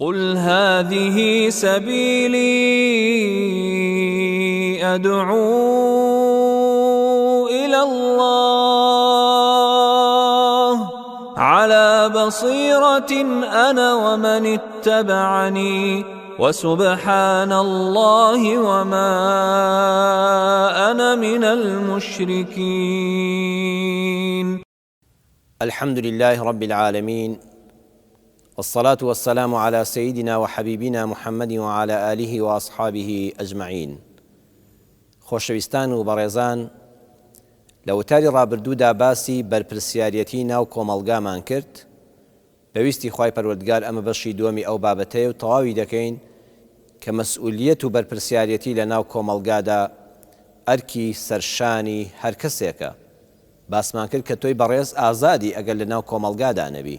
قل هذه سبيلي أدعو إلى الله على بصيرة أنا ومن اتبعني وسبحان الله وما أنا من المشركين. الحمد لله رب العالمين، والصلاة والسلام على سيدنا وحبيبنا محمد وعلى آله وأصحابه أجمعين. خۆشەویستان و بەڕێزان، لە وتاری ڕابردوودا باسی بەرپرسیارەتی ناو کۆمەڵگامان کرد. پێویستی خوای پەروەردگار ئەمە بەشی دووەمی ئەو بابەتەیە و تەواوی دەکەین کە مەسئولیەت و بەرپرسیارەتی لە ناو کۆمەڵگادا ئەرکی سەرشانی هەر کەسێکە. باسمان کرد کە تۆی بەڕێز ئازادی ئەگەر لە ناو کۆمەڵگادا نەبی،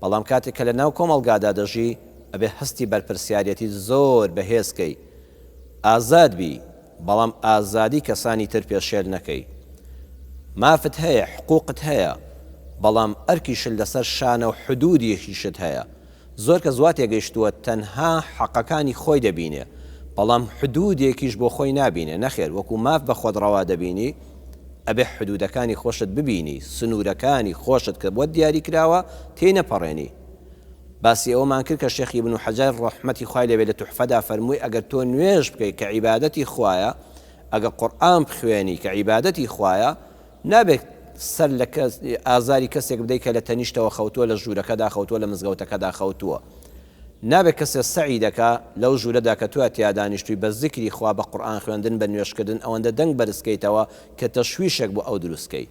بەڵام کاتێک کە لە ناو کۆمەڵگادا دەژی ئەبێ هەستی بەرپرسیارەتی زۆر بەهێزکەی، ئازاد بی، بەڵام ئازادی کەسانی تر پێشێل نەکەی. مافت هەیە، حقوقت هەیە، بەڵام ئەرکیشت لەسەر شانە و حدودیەکیشت هەیە. زۆر کە زوات تێگەیشتووە تەنها حەقەکانی خۆی دەبینێ، بەڵام حدودێکیش بۆ خۆی نابینێ. نەخێر، وەکو ماف بە خۆت ڕەوا دەبینی، ئەبێ حدودەکانی خۆشت ببینی، سنوورەکانی خۆشت کە بۆ دیاری کراوە تێی نەپەڕێنی. باسی ئەومان کرد کە شێخ ئیبن حەجەر ڕەحمەتی خوای لێبێ لە توحفەدا فەرمووی ئەگەر تۆ نوێژ بکەی کە عیبادەتی خوایە، ئەگەر قورئان بخوێنی کە عیبادەتی خوایە، نابێت سەر لە ئازاری کەسێک بدەی کە لە تەنیشتەوە خەوتووە، لە ژوورەکەدا خەوتووە، لە مزگەوتەکەدا خەوتووە. نابێت کەسێ سەعی دەکا لەو ژوورەدا کە تۆ تیا دانیشتووی بە زیکری خوا، بە قورئان خوێندن، بە نوێژکردن، ئەوەندە دەنگ بەرزکەیتەوە کە تەشویشێک بۆ ئەو دروستکەی.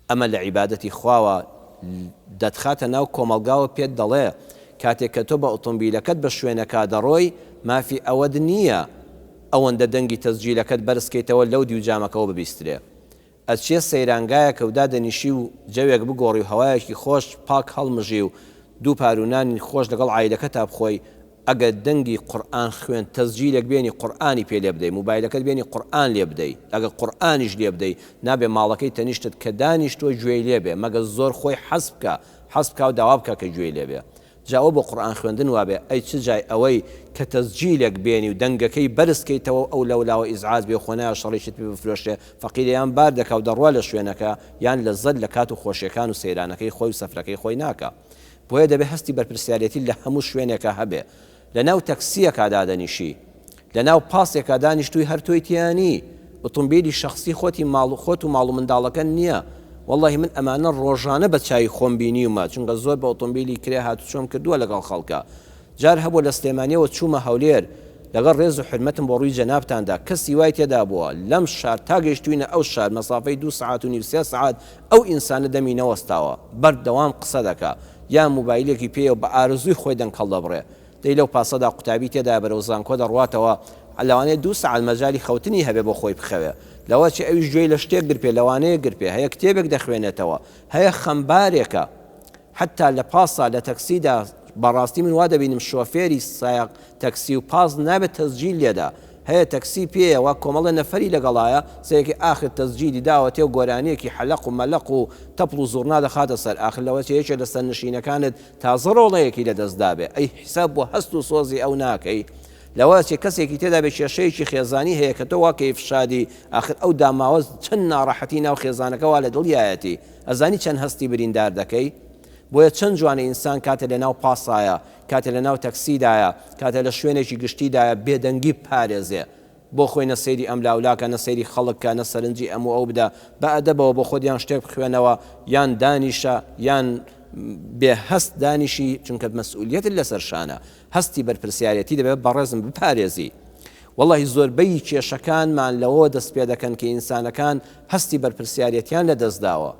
ئەمە لە عیبادەتی خواوە دەتخاتە ناو کۆمەڵگاوە پێت دەڵێ کاتێک کە تۆ بە ئۆتۆمبیلەکەت بە شوێنەکە دەڕۆی، مافی ئەوەت نییە ئەوەندە دەنگی تەسجیلەکەت بەرزکەیتەوە لەو دیوجامەکەەوە ببیسترێ. ئەچێ سەیرانگایەکە و دادەنیشی و جەوێک بگۆڕی و هەوایەکی خۆش پاک هەڵمژی و دوو پارونانی خۆش لەگەڵ عایلەکە تا بخۆی. ئەگەر دەنگی قورئان خوێن تەسجیلێک بێنی، قورئانی پێ لێ بدەی، موبایلەکەت بێنی قورئان لێ بدەی، ئەگەر قورئانیش لێ بدەی، نابێ ماڵەکەی تەنیشتت کە دانیشتووە گوێی لێ بێ، مەگە زۆر خۆی حەز بکە و داوا بکە کە گوێی لێ بێ. جاوە بۆ قورئان خوێندن وابێ ئەی چ جای ئەوەی کە تەسجیلێک بێنی و دەنگەکەی بەرزکەیتەوە ئەو لەولاوە ئیزعاج بێ، خۆنایە شەڕیشت پێ بفرۆشتێ، فەقیریان بار دەکا و دەڕوا لە شوێنەکە، یان لە زەد لە کات و خۆشیەکان و سەیرانەکەی خۆی و سەفرەکەی خۆی ناکە. بۆیە دەبێ هەستی بەرپرسیارەتی لە هەموو شوێنێکە هەبێ. لە ناو تەکسیەکە دادەنیشی، لە ناو پاسێکە دانیشتووی هەر تۆی تیانی، ئۆتۆمبیلی شەخسی خۆت و ماڵ و منداڵەکە نییە. والله من ئەمانە ڕۆژانە بە چای خۆم بینیومە، چونکە زۆر بە ئۆتۆمبیلی کرێ هاتوچۆم کردووە لەگەڵ خەڵکە. جار هەبوو لە سلێمانیەوە چوومە هەولێر، لەگەڵ ڕێز و حرمەتم بۆ ڕووی جەنابتاندا، کەسی وای تێدا بووە لەم شار تا گەیشتوینە ئەو شار مەسافەی 2 ساعت و نیو 3 ساعت ئەو ئینسانە دەمی نەوەستاوە، بەردەوام قسە دەکا، یان موبایلێکی پێ و بە ئارزووی خۆی دەنگکەڵ دەبڕێ. دەی لەو پاسەدا قوتابی تێدا بەرەو زانکۆ دەڕواتەوە، لەوانەیە 2 ساعت مەجای خەوتنی هەبێ بۆ خۆی بخەوێ. لەوە چی ئەویش گوێی لە شتێک گرپێ، لەوانەیە گرپێ، هەیە کتێبێک دەخوێنێتەوە، هەیە خەمبارێکە. حتا لە پاسا لە تەکسیدا بەڕاستی من وا دەبینم شۆفێری سایق تەکسی و پاس نابێت تەسجیل لێدا، هەیە تەکسی پێیەوە کۆمەڵە نەفەری لەگەڵایە، سەیەکی ئاخر تەسجیلی داوەتێ و گۆرانیەکی حەلەق و مەلەق و تەپڵ و زوڕنا دەخاتە سەر. ئاخر لەوە یەکێ لە سەرنشینەکانت تازە ڕۆڵەیەکی لەدەستدا بێ، ئەی حیساب بۆ هەست و سۆزی ئەو ناکەی. لەوە کەسێکی تێدا بێ کێشەیەکی خێزانی هەیە کە تۆ واکەی فشادی، ئاخر ئەو داماوەز چەند ناڕەحەتی ناو خێزانەکەوا لە دڵیایەتی، ئەزانی چەند هەستی بریندار دەکەی. بۆیە چەند جوانە ئینسان کاتە لە ناو پاسایە، کاتە لە ناو تەکسیدایە، کاتە لە شوێنێکی گشتیدایە بێدەنگی پارێزێ، بۆ خۆی نەسەیری ئەم لاولاکە، نەسەیری خەڵکە، نەسەرنجی ئەموو ئەو بدە، بە ئەدەبەوە بۆ خۆیان شتێک بخوێنەوە، یان دانیشە یان بێ هەست دانیشی، چونکە مەسئولیەتت لەسەر شانە. هەستی بەرپرسیارەتی دەبێت بەڕێزم بپارێزی. والله زۆربەی کێشەکانمان لەوە دەست پێ دەکەن کە ئینسانەکان هەستی بەرپرسیارەتیان لەدەستداوە.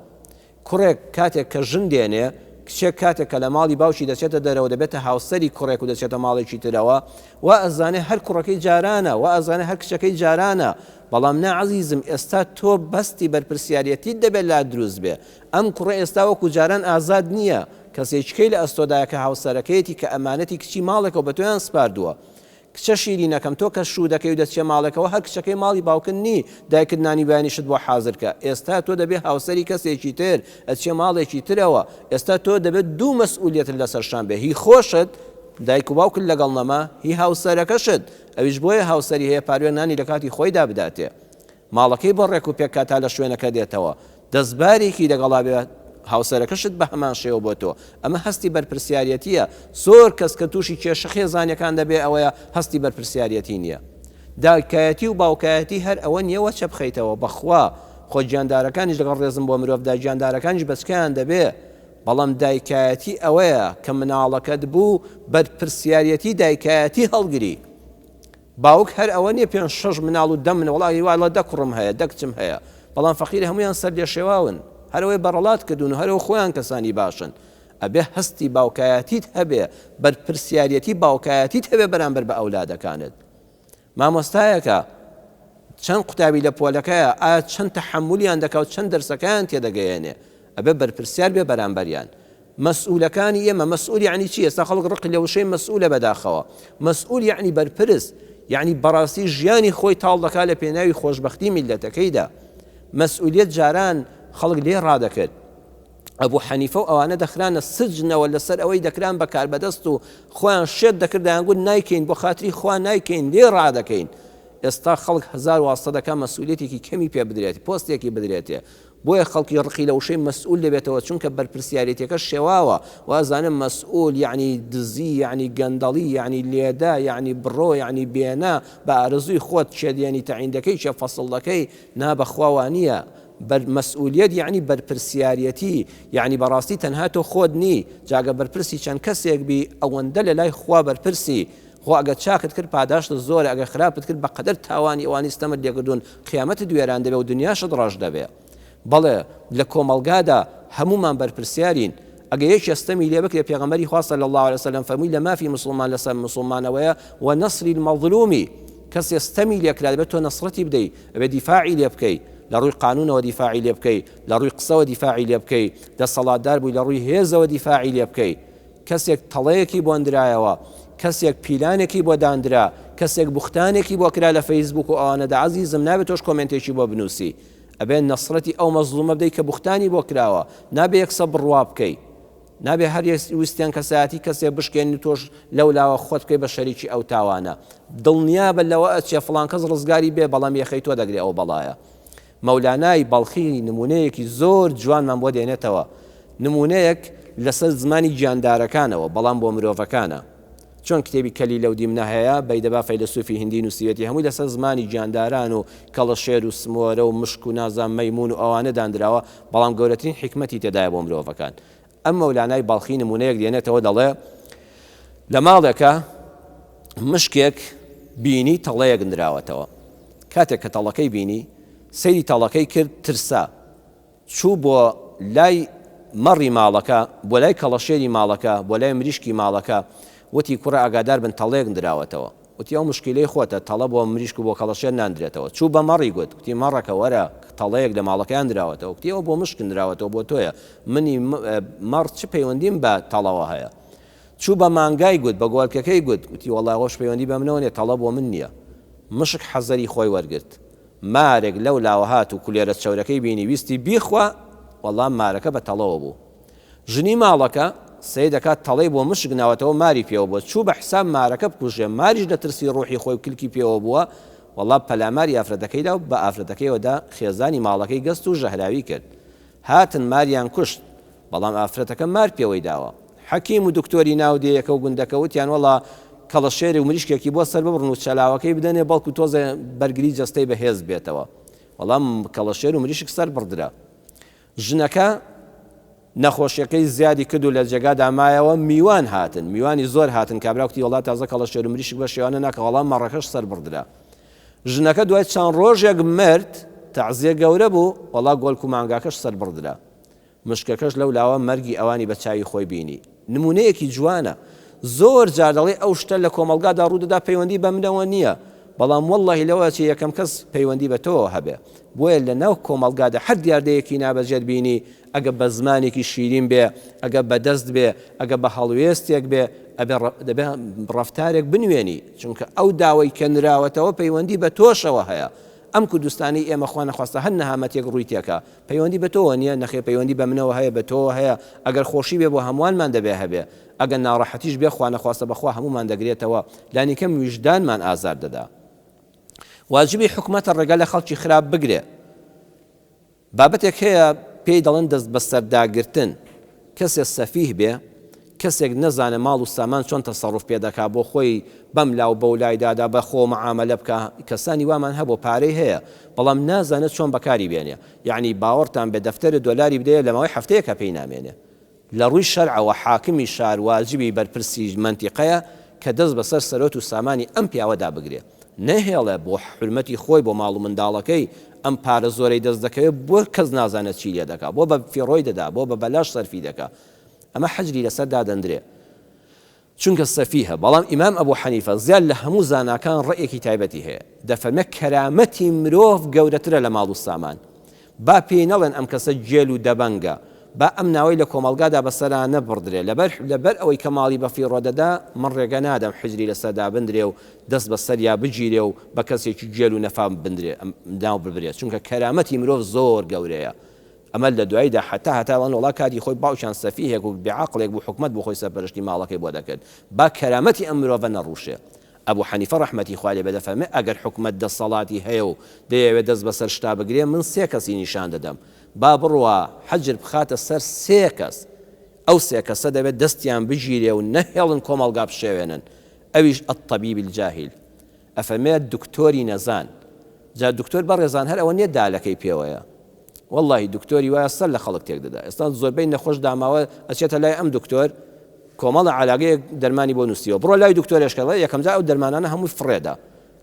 کوڕێک کاتێک کە ژن دێنێ، کچێک کاتێک کە لە ماڵی باوکی دەچێتە دەرەوە دەبێتە هاوسەری کوڕێک و دەچێتە ماڵێکی ترەوە، و ئەزانێ هەر کوڕەکەی جارانە، و ئەزانێ هەر کچەکەی جارانە. بەڵام نا عەزیزم، ئێستا تۆ بەستی بەرپرسیارەتی دەبێت لا دروست بێ. ئەم کوڕە ئێستا وەکو جاران ئازاد نییە، کەسێکەی لە ئەستۆدایە کە هاوسەرەکەیەتی کە ئەمانەتی کچی ماڵێکەوە بە تۆیان سپاردووە. کچە شیرینەکەم تۆ کە شوو دەکەی و دەچێ ماڵەکەەوە، هەر کچەکەی ماڵی باوکن نی، دایکردنانی بەیانیشت بۆ حازرکە. ئێستا تۆ دەبێت هاوسەری کەسێکی تر، ئەچێ ماڵێکی ترەوە. ئێستا تۆ دەبێت دوو مەسئولیەتت لەسەرشان بێ، هی خۆشت دایک و باوکت لەگەڵ نەما هی هاوسەرەکەشت ئەویش بۆیە هاوسەری هەیە پارێ نانی لە کاتی خۆیدا بداتێ ماڵەکەی بۆ ڕێک و پێک تا لە شوێنەکە دێتەوە دەستبارێکی لەگەڵا بێت هاوسەرەکەشت بە هەمان شێوە بۆ تۆ ئەمە هەستی بەرپرسیارەتیە زۆر کەس کە تووشی کێشە خێزانەکان دەبێ ئەوەیە هەستی بەرپرسیارەتی نییە دایکایەتی و باوکایەتی هەر ئەوە نییەوە چە بخەیتەوە بەخوا خۆ گیاندارەکانیش لەگەڵ ڕێزم بۆ مرۆڤدا گیاندارەکانیش بەچکیان دەبێ بەڵام دایکایەتی ئەوەیە کە مناڵەکەت بوو بەرپرسیارەتی دایکایەتی هەڵگری باوک هەر ئەوە نییە 5-6 مناڵ و 10 وڵی وایڵە 10 کوڕم هەیە 10 کچم هەیە بەڵام فەقیر هەمویان سەر لێ شێواون هەرەوەی بەڕەڵات کردوون و هەرەوە خۆیان کەسانی باشن ئەبێ هەستی باوکایەتیت هەبێ بەرپرسیارەتی باوکایەتیت هەبێ بەرامبەر بە ئەولادەکانت مامۆستایەکە چەند قوتابی لە پۆلەکەیە ئایا چەند تەحەمولیان دەکەوت چەند دەرسەکان تێدەگەیەنێ ئەبێ بەرپرسیار بێ بەرامبەریان مەسئولەکانی ئێمە مەسئول یعنی چی ئێستا خەڵک ڕقی لە وشەی مەسئولە بەداخەوە مەسئول یعنی بەرپرس یعنی بەڕاستی ژیانی خۆی تاڵ دەکات لە پێناوی خۆشبەختی میلەتەکەیدا مەسئولیت جاران خەڵک لێ ڕادەکرد ئەبوو حەنیفە و ئەوانە دەخرانە سجنەوە لەسەر ئەوەی دەکران بەکار بەدەست و خۆیان شێت دەکردیان گوت نایکەین بۆ خاتری خوا نایکەین لێ ڕادەکەین ئێستا خەڵک 1000 واستە دەکات مەسئولیەتێکی کەمی پێ بدرێت پۆستێکی بدرێتێ بۆیە خەڵکی ڕقی لە وشەی مەسئول دەبێتەوە چونکە بەرپرسیارەتەکە شێواوە وازانم مەسئول یعنی دزی یعنی گەندەڵی یعنی لێدا یعنی بڕۆ یعنی بێنا بە ئارزووی خۆت چێدیانی تەعیندەکەی چێ فەسڵەکەی نابەخواوانیە مەسئولیت یعنی بەرپرسیارەتی یعنی بەڕاستی تەنها تۆ خۆت نی جاگە بەرپرسی چەند کەسێک بی ئەوەندە لە لای خوا بەرپرسی خۆ ئەگە چاکت کرد پاداشت زۆر ئەگە خراپت کرد بەقەدر تاوانی ئەوانی ستەمت لێکردوون قیامەت دوێران دەبێ و دنیاشت ڕۆژ دەبێ بەڵێ لە کۆمەڵگادا هەمومان بەرپرسیارین ئەگە یەکی ئەستەمی لێ بکرێ پێغەمبەری خوا صلی الله علیه وسلم فەرمووی لە مافی مسلمان لەسەر مسلمانەوەیە و نەسری المەظلومی کەس ئەستەمی لێکرا دەبێت تۆ نەسرەتی بدەی ئەبێ دیفاعی لێ بکەی لە ڕووی قانونەوە دیفاعی لێ بکەی لە ڕووی قسەوە دیفاعی لێ بکەی دەسەڵاتدار بووی لە ڕووی هێزەوە دیفاعی لێ بکەی کەسێک تەڵەیەکی بۆ ئەندرایەوە کەسێک پیلانێکی بۆ دانرا کەسێک بوختانێکی بۆ کرا لە فەیسبوک و ئەوانەدا عەزیزم نابێت تۆش کۆمنتێکی بۆ بنووسی ئەبێ نەسرەتی ئەو مەزلومە بدەی کە بوختانی بۆ کراوە نابێ یەکسە بڕوا بکەی نابێ هەر ویستیان کەسایەتی کەسێ بشکێنی تۆش لەولاوە خۆت بکەی بە شەریکی ئەو تاوانە دڵنیا بە لەوە ئەچێ فڵان کەس ڕزگاری بێ بەڵام یەخەی تۆ دەگرێ ئەو بەڵایە مەولانای بەڵخی نمونەیەکی زۆر جوانمان بۆ دێنێتەوە نمونەیەک لەسەر زمانی گیاندارەکانەوە بەڵام بۆ مرۆڤەکانە چۆن کتێبی کەلی لەو دیمنە هەیە بەیدەبا فەیلسوفی هندی نووسیوێتی هەمووی لەسەر زمانی گیانداران و کەڵەشێر و سمۆرە و مشک و نازان مەیمون و ئەوانە دانراوە بەڵام گەورەترین حکمەتی تێدایە بۆ مرۆڤەکان ئەم مەولانای بەڵخی نمونەیەک دێنێتەوە دەڵێ لە ماڵێکە مشکێک بینی تەڵەیەک نراوەتەوە کاتێک کە تەڵەکەی بینی سەیری تەڵەکەی کرد ترسا چوو بۆ لای مەڕی ماڵەکە بۆ لای کەڵەشێری ماڵەکە بۆ لای مریشکی ماڵەکە وتی کوڕە ئاگادار بن تەڵەیەک نراوەتەوە وتی ئەو مشکلەی خۆتە تەڵە بۆ مریشک و بۆ کەڵەشێر ناندرێتەوە چوو بە مەڕی گوت وتی مەڕەکە وەرە تەڵەیەک لە ماڵەکەیان نراوەتەوە وتی ئەوە بۆ مشک نراوەتەوە بۆ تۆیە منی مەڕ چ پەیوەندیم بە تەڵەوە هەیە چوو بە مانگای گوت بە گۆڵکەکەی گوت وتی وەڵای خۆش پەیوەندی بە منەوە نیە تەڵە بۆ من نییە مشک حەزەری خۆی وەرگرت مارێک لەو لاوە هات و کولێرە چەورەکەی بینی ویستی بیخوا وەڵام مارەکە بە تەڵەوە بوو ژنی ماڵەکە سەی دەکات تەڵەی بۆ مشک ناوەتەوە ماری پێوە بووە چوو بە حساب مارەکە بکوژێ ماریش لە ترسی ڕوحی خۆی کلکی پێوە بووە وەڵام پەلاماری ئافرەتەکەیدا و بە ئافرەتەکەیەوەدا خێزانی ماڵەکەی گەست و ژەهراوی کرد هاتن ماریان کوشت بەڵام ئافرەتەکە مار پێوەی داوە حەکیم و دکتۆری ناودێیەکە و گوندەکە وتیان وەڵا کەڵەشێری و مریشکێکی بۆ سەر ببڕن و چەلاوەکەی بدەنێ بەڵکو تۆزە بەرگری جەستەی بەهێز بێتەوە وەڵام کەڵەشێر و مریشک سەر بڕدرا ژنەکە نەخۆشیەکەی زیادی کرد و لە جێگادا مایەوە میوان هاتن میوانی زۆر هاتن کابراوتی وڵات تازە کەڵەشێر و مریشک بە شێوانە ناکە وەڵام مەڕەکەش سەر بڕدرا ژنەکە دوای چەند ڕۆژێک مرد تەعزیە گەورە بوو وەڵا گۆڵک و مانگاکەش سەر بڕدرا مشکەکەش لەو لاوە مەرگی ئەوانی بە چاوی خۆی بینی نمونەیەکی جوانە زۆر جار دەڵێ ئەو شتە لە کۆمەڵگادا ڕوودەدا پەیوەندی بە منەوە نییە بەڵام وەڵڵاهی لەوە چ یەکەم کەس پەیوەندی بە تۆ هەبێ بۆیە لە ناو کۆمەڵگادا هەر دیاردەیەکی نابەجێت بینی ئەگە بە زمانێکی شیرین بێ ئەگە بە دەست بێ ئەگە بە هەڵوێستێک بێ دەبێ ڕەفتارێک بنوێنی چونکە ئەو داوای کە نراوەتەوە پەیوەندی بە تۆشەوە هەیە ئەم کوردستانی ئێمە خوا نەخواستە هەر نەهامەتێک ڕووی تێکە پەیوەندی بە تۆوە نییە نەخێ پەیوەندی بە منەوە هەیە بە تۆ هەیە ئەگەر خۆشی بێ بۆ هەمووانمان دەبێ هەبێ ئەگەر ناڕەحەتیش بێ خوا نەخواستە بەخوا هەمومان دەگرێتەوە لانیکەم ویژدانمان ئازار دەدا واجبی حکومەتە ڕێگە لە خەڵکی خراپ بگرێ بابەتێک هەیە پێی دەڵێن دەست بە سەرداگرتن کەسێک سەفیه بێ کەسێک نەزانە ماڵ و سامان چۆن تەسەڕوف پێ دەکا بۆ خۆی بەم لاو بەو لایدادا بە خۆ مەعامەلە بکە کەسانی وامان هەبوو پارەی هەیە بەڵام نازانێت چۆن بەکاری بێنێ یعنی باوەڕتان بێ دەفتەرە دۆلاری بدەیە لە ماوەی هەفتەیەکە پێی نامێنێ لە ڕووی شەرعەوە حاکمی شار واجبی بەرپرسی منتیقەیە کە دەست بەسەر سەرۆت و سامانی ئەم پیاوەدا بگرێ نەهێڵێ بۆ حرمەتی خۆی بۆ ماڵ و منداڵەکەی ئەم پارە زۆرەی دەست دەکەوێت بۆ کەس نازانێت چی لێ دەکا بۆ بە فیڕۆی دەدا بۆ بە بەلاش سەرفی دەکا ئەمە حەجری لەسەر دادەندرێ چونکە سەفیهە بەڵام ئیمام ئەبوو حەنیفە زیاد لە هەموو زاناکان ڕێیەکی تایبەتی هەیە دەفەرمێ کەرامەتی مرۆڤ گەورەترە لە ماڵ و سامان با پێی نەڵێن ئەم کەسە جێل و دەبەنگە با ئەم ناوەی لە کۆمەڵگادا بەسەرا نەبڕدرێ لەبەر ئەوەی کە ماڵی بە فیڕۆ دەدا من ڕێگە نادەم حجری لەسەردا بندرێ و دەست بەسەر یا بگیرێ و بە کەسێکی جێل و نەفام بندرێ ناو ببرێت چونکە کەرامەتی مرۆڤ زۆر گەورەیە ئەمە لە دواییدا هەتاوان وڵا کاتی خۆی باوچان سەفیهێک و بێعەقڵێک بوو حکومەت بۆ خۆی سەرپەرشتی ماڵەکەی بۆ دەکرد با کەرامەتی ئەم مرۆڤە نەڕووشێ ئەبوو حەنیفە ڕەحمەتی خوا لێ بەدەفەرمێ ئەگەر حکومەت دەسەڵاتی هەیە و دەیەوێت دەست بەسەر شتا بگرێ من سێ کەسی نیشان دەدەم با بڕوا حەجر بخاتە سەر سێ کەس ئەو سێ کەسە دەبێت دەستیان بگیرێ و نەهێڵن کۆمەڵگا بشێوێنن ئەویش الطبیب الجاهل ئەفەرمێت دکتۆری نەزان جا دکتۆر بەڕێزان هەر ئەوە نییە دالەکەی پێوەیە والله دکتۆری وایە سەر لە خەڵک تێک دەدا ئێستا زۆربەی نەخۆش داماوە ئەچێتە لای ئەم دکتۆر کۆمەڵە علاگەیەک دەرمانی بۆ نووسیەوە بڕۆ لای دکتۆرێشکەڵە یەکەم جا ئەو دەرمانانە هەمووی فڕێدا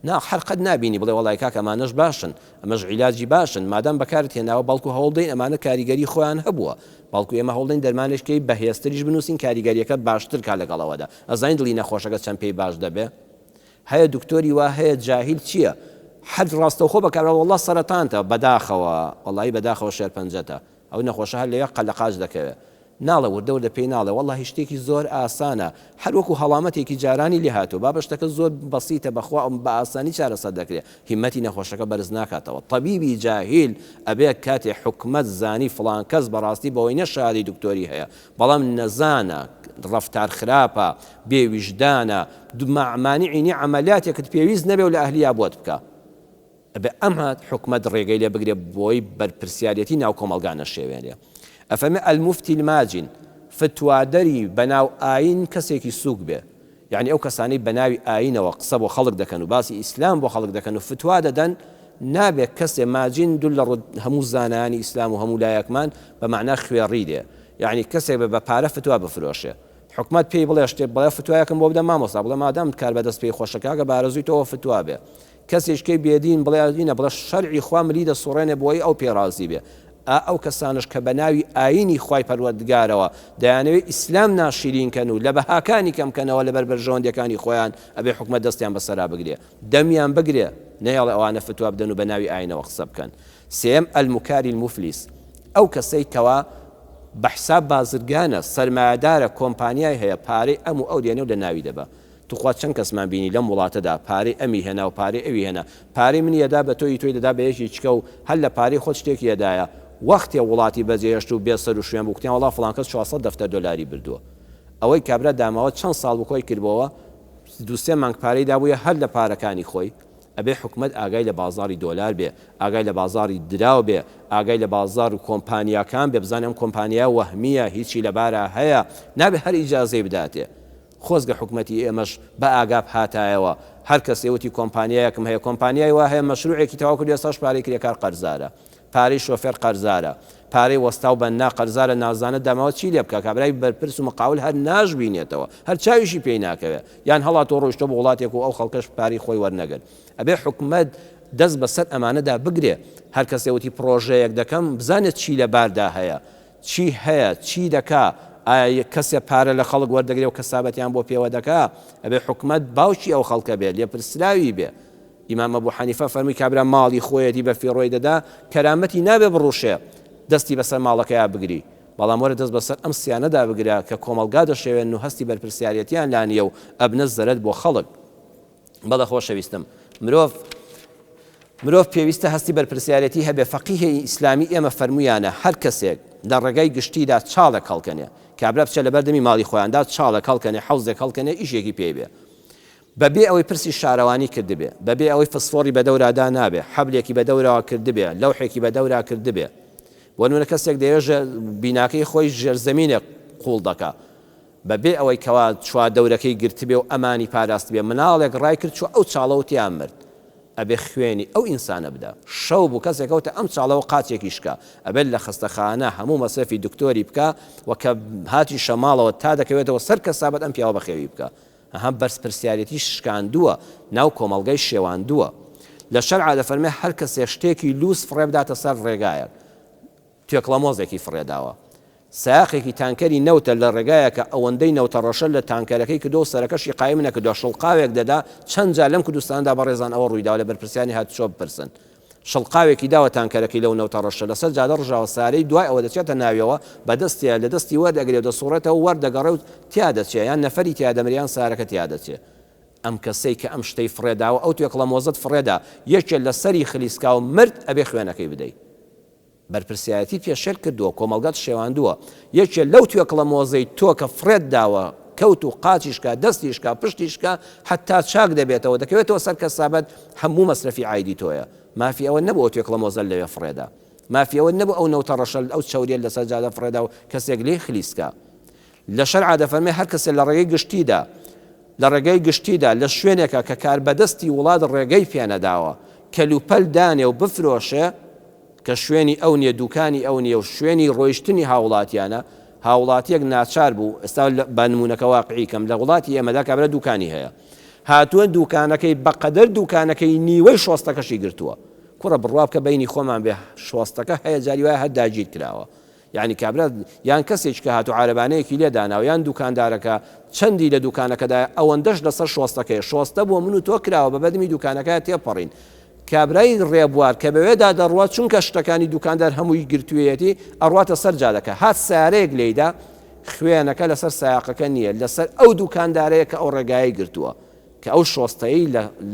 هەر قەت نابینی بڵێ وڵای کاکە ئەمانەش باشن ئەمەش عیلاجی باشن مادام بەکارت هێناوە بەڵکو هەوڵدەین ئەمانە کاریگەری خۆیان هەبووە بەڵکو ئێمە هەوڵدەین دەرمانێشکەی بەهێزتریش بنووسین کاریگەریەکە باشتر کا لەگەڵەوەدا ئەزانین دڵی نەخۆشەکە چەند پێی باش دەبێ هەیە دکتۆری وا هەیە جاهیل چییە حد ڕاستەوخۆ بەکارەوە والله سەرەتانتە بەداخەوە وەڵی بەداخەوە شێرپەنجەتە ئەو نەخۆشە هەر لەوێ قەلەقاج دەکەوێت ناڵە وردە پێی ناڵێ والله شتێکی زۆر ئاسانە هەر وەکو هەڵامەتێکی جارانی لێ هاتووە با بەشتەکە زۆر بەسیتە بەخوا بە ئاسانی چارەسەر دەکرێت هیمەتی نەخۆشەکە بەرز ناکاتەوە طبیبی جاهیل ئەبێ کاتێ حکومەت زانی فڵان کەس بەڕاستی بەوەی نەشاری دکتۆری هەیە بەڵام نەزانە ڕەفتار خراپە بێویژدانە مانیعینی عەمەلیاتێکت پێویست نەبێ و لە ئەهلییا بۆت بکە ئەبێ ئەمە حکومەت ڕێگەی لێ بگرێ بۆی بەرپرسیارەتی ناو کۆمەڵگا نەشێوێنێ ئەفەرمێ المفتی الماجن فتوادەری بەناو ئاین کەسێکی سووک بێ یعنی ئەو کەسانەی بەناوی ئاینەوە قسە بۆ خەڵک دەکەن و باسی ئیسلام بۆ خەڵک دەکەن و فتوا دەدەن نابێت کەسێ ماجین دوو لە هەموو زانانی ئیسلام و هەموو لایەکمان بە معنای خوێڕی دێ یعنی کەسێک بە پارە فتوا بفرۆشێ حکومەت پێی بڵێ شتێک بڵێ فتوایەکەم بۆ بدە مامۆستا بڵێ مادام کار بەدەست پێی خۆشەکە بارەزوویتەوە فتوا بێ کەسێشکەی بێدین بڵێ شەرعی خوا ملی دەسوڕێنێ بۆی ئەو پێڕازی بێ ئەو کەسانش کە بە ناوی ئاینی خوای پەروەردگارەوە دەیانەوێت ئیسلام ناشرینکەن و لە بەهاکانی کەمکەنەوە لەبەر بەرژەوەندەکانی خۆیان ئەبێ حکومەت دەستیان بەسەرا بگرێ دەمیان بگرێ نەیەڵێ ئەوانە فتوا بدەن و بە ناوی ئاینەوە قسە بکەن سێم المکاری المفلیس ئەو کەسەی کەوا بەحساب بازرگانە سەرمایەدارە کۆمپانیای هەیە پارەی ئەم و ئەو دێنێ و لە ناوی دەبە توخوا چەند کەسمان بینی لەم وڵاتەدا پارەی ئەمی هێنا و پارەی ئەوی هێنا پارەی منی ئەدا بە تۆی دەدا بە یەکی چکە و هەر لە پارەی خۆت شتێکی ئەدایە وەختێ وڵاتی بەجێهێشت و بێسەر و شوێن بوو کتیان وڵا فڵان کەس 400 دەفتەر دۆلاری بردووە ئەوەی کابرا داماوە چەند ساڵ بکۆی کردبەوە دووسێ مانگ پارەی دابووە هەر لە پارەکانی خۆی ئەبێ حکومەت ئاگای لە بازاری دۆلار بێ ئاگای لە بازاری دراو بێ ئاگای لە بازار و کۆمپانیاکان بێ بزانم کۆمپانیا وەهمیە هیچی لەبارە هەیە نابێ هەر ئیجازەی بداتێ خۆزگە حکومەتی ئێمەش بە ئاگاب هاتایەوە هەر کەس ئێوەتی کۆمپانیایەکم هەیە کۆمپانیای وا هەیە مەشروعێکی تەواو کرد ێستاش پارەی کرێکار قەرزارە پارەی شۆفێر قەرزارە پارەی وەستا و بەننا قەرزارە نازانە دەماوە چی لێ بکە کابرای بەرپرس و مقاول هەر ناژبینێتەوە هەر چاویشی پێی ناکەوێت یان هەڵاتەوە ڕۆیشتە بۆ وڵاتێک و ئەو خەڵکەش پاری خۆی وەرنەگرن ئەبێ حکومەت دەست بەسەر ئەمانەدا بگرێ هەر کەسێوەتی پرۆژەیەک دەکەم بزانێت چی لە باردا هەیە چی هەیە چی دەکا ئایا کەسێ پارە لە خەڵک وەردەگرێ و کەسابەتیان بۆ پێوە دەکا ئەبێ حکومەت باوکی ئەو خەڵکە بێت لێپرسراوی بێ ئیمام ئەبوو حەنیفە فەرمی کابرا ماڵی خۆیەتی بە فیڕۆی دەدا کەرامەتی نابێ بڕوشێ دەستی بەسەر ماڵەکەیا بگری بەڵام وەرە دەست بەسەر ئەم سیانەدا بگرە کە کۆمەڵگا دەشێوێن و هەستی بەرپرسیارەتیان لانیە و ئەبنە زەرەت بۆ خەڵک بەڵە خۆشەویستم مرۆڤ مرۆڤ پێویستە هەستی بەرپرسیارەتی هەبێ. فەقیهی ئیسلامی ئێمە فەرموویانە هەر کەسێک لە ڕێگای گشتیدا چاڵێک هەڵکەنێ، کابرا بچێت لە بەردەمی ماڵی خۆیاندا چاڵێک هەڵکەنێ، حەوزێک هەڵکەنێ، ئیشێکی پێ بێ، بەبێ ئەوەی پرسی شارەوانی کردبێ، بەبێ ئەوەی فسفۆری بەدەورادا نابێ، حەبلێکی بەدەورەوە کردبێ، لەوحێکی بەدەورا کردبێ. بۆ نمونە کەسێک دەیێژە بیناکەی خۆی ژێرزەمینێک قوڵ دەکا، بەبێ ئەوەی کەوا چوا دەورەکەی گرتبێ و ئەمانی پاراست بێ، مناڵێک ڕای کرد چوە ئەو چاڵەوتیان مرد، ئەبێ خوێنی ئەو ئینسانە بدە. شەو بوو کەسێک کەوتە ئەم چاڵەوە قاچێکی شکا، ئەبێت لە خستەخانە هەموو مەسەفی دکتۆری بکە و کە هاتی شەماڵەوە تا دەکەوێتەوە سەر کەسابەت ئەم پیاوە بەخێوی بکە. هەم بەرزپرسیارەتی شکاندووە، ناو کۆمەڵگەی شێواندووە. لە شەرعا دەفەرمێ هەر کەسێ شتێکی لووس فڕێ بداتە سەر ڕێگایەک، توێکڵەمۆزێکی فڕێداوە، ساقێکی تانکەری نەوتە لە ڕێگایەکە ئەوەندەی نەوتە ڕەشە لە تانکەرەکەی کردو و سەرەکەشی قایم نەکردو، شڵقاوێک دەدا. چەند جا لەم کوردستاندا بەڕێزان ئەوە ڕوویداوە لە بەرپرسیانی هاتوچۆ بپرسن، شڵقاوێکی داوە تانکەرەکەی لەو نەوتە ڕەشە لەسەر جادە ڕژاوە سارەی، دوای ئەوە دەچێتە ناویەوە بەدەستیە لە دەستی وەردەگرێت دەسوڕێتەوە وەردەگەڕێ و تیا دەچێت، یان نەفەری تیا دەمریان سارەکە تیا دەچێت. ئەم کەسەی کە ئەم شتەی فڕێداوە ئەو توێکڵەمۆزت فڕێدا یەکێک لە سەری خلیسکا و مرد، ئەبێ خوێنەکەی بدەیت. بەرپرسیارەتی پێشێر کردووە، کۆمەڵگەت شێواندووە. یەکێ لەو توێکڵەمۆزەی تۆ کە فڕێت داوە کەوت و قاچیشکا، دەستیشکا، پشتیشکا، حتا چاک دەبێتەوە، دەکەوێتەوە سەر کەسابەت، هەموو مەسرەفی عایدی تۆیە. مافی ئەوە نەبوو توێکڵەمۆزە لەوێ فڕێدا، مافی ئەوە نەبوو ئەو نەوتە ڕەشە ئەو چاوریە لەسەر جادە فڕێدا و کەسێک لێ خلیسکا. لە شەرعا دەفەرمێ هەر کەسێک لە ڕێگەی گشتیدا لە شوێنێکە کە کاربەدەستی وڵات ڕێگەی پێنەداوە کەلوپەل دانێ و بفرۆشێ، کە شوێنی ئەو نییە، دوکانی ئەو نییە و شوێنی ڕۆیشتنی هاوڵاتیانە، هاوڵاتیەک ناچار بوو. ئێستا بە نمونەکە واقعی کەم لە وڵاتی ئێمەدا کابرا دوکانی هەیە، هاتووە دوکانەکەی بەقەدەر دوکانەکەی نیوەی شۆستەکەشی گرتووە، کوڕە بڕواب کە بینی خۆمان بێ شۆستەکە هەیە، جاری وایە هەر داگیر کراوە. یعنی کابرا یان کەسێک کە هاتو عارەبانەیەکی لێداناوە، یان دوکاندارەکە چەندی لە دوکانەکەدا ئەوەندەش لەسەر شۆستەکەی، شۆستە بۆ من و تۆ کراوە بە بەدمی دوکانەکە تێپەڕین. کابرای ڕێبوار کە بەوێدا دەڕوات چونکە شتەکانی دوکاندار هەمووی گرتوویەتی ئەڕواتە سەر جادەکە، هات سارەیەک لێیدا، خوێنەکە لەسەر سایاقەکە نییە، لەسەر ئەو دوکاندارەیە کە ئەو ڕێگایی گرتووە، کە ئەو شۆستایی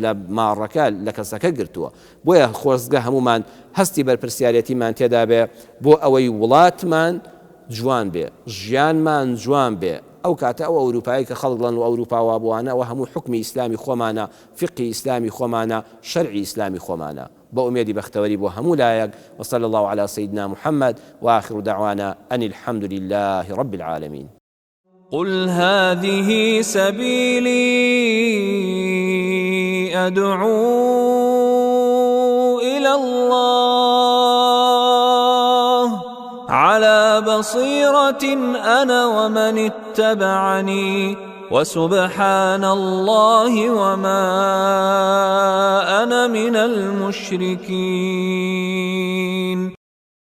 لە ماڕەکە لە کەسەکە گرتووە. بۆیە خۆزگە هەمومان هەستی بەرپرسیارەتیمان تێدا بێ بۆ ئەوەی وڵاتمان جوان بێ، ژیانمان جوان بێ. ئەو کاتە ئەو ئەوروپایی کە خەڵگڵن و ئەوروپاوا بووانە ئەوە هەموو حکمی ئیسلامی خۆمانە، فقی ئیسلامی خۆمانە، شەرعی ئیسلامی خۆمانە. بە ئومێدی بەختەوەری بۆ هەموو لایەک. وصلى الله على سيدنا محمد وآخر دعوانا أن الحمد لله رب العالمين. قل هذه سبيلي أدعو إلى الله على بصيرة أنا ومن اتبعني وسبحان الله وما أنا من المشركين.